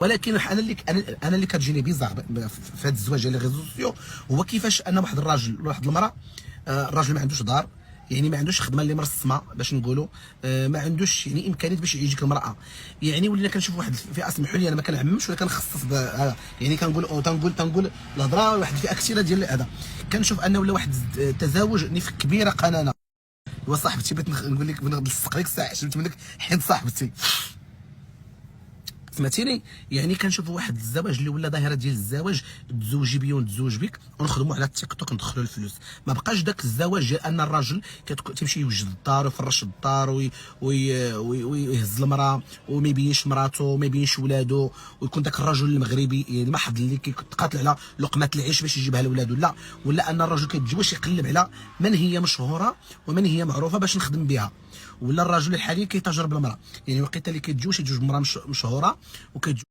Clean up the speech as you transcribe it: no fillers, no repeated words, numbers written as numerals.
ولكن انا اللي كتجيني بيزار في هذا الزواج ديال لي ريزو سوسيو هو كيفاش ان واحد الراجل وواحد المراه، الراجل ما عندوش دار، يعني ما عندوش خدمه اللي مرسمه باش نقولوا، ما عندوش يعني امكانيات باش يجيك المراه. يعني ولينا كنشوف واحد الفئه، اسمحوا لي انا ما كنعممش ولا كنخصص يعني تنقول الهضره واحد الفئه كثيره ديال هذا. كنشوف ان ولا واحد التزاوج نفك كبيره قنانه. هو صاحبتي بغيت نقول لك نلصق لك الساعه، شفت منك حيت صاحبتي سمعتيني. يعني كنشوفوا واحد الزواج اللي ولا ظاهره ديال الزواج، تزوجي بيا ونتزوج بك ونخدموا على التيك توك ندخلوا الفلوس. ما بقاش داك الزواج ديال ان الراجل تيمشي يوجد الدار ويفرش الدار ويهز المراه وما يبينش مراته وما يبينش ولادو، ويكون داك الرجل المغربي المحض اللي كيتقاتل على لقمه العيش باش يجيبها لولادو. لا، ولا ان الرجل كيتزوج يقلب على من هي مشهوره ومن هي معروفه باش نخدم بها. ولا الرجل الحالي كيتاجر بالمراه، يعني وقيته اللي كيتزوج بمراه مشهوره وكيتزوج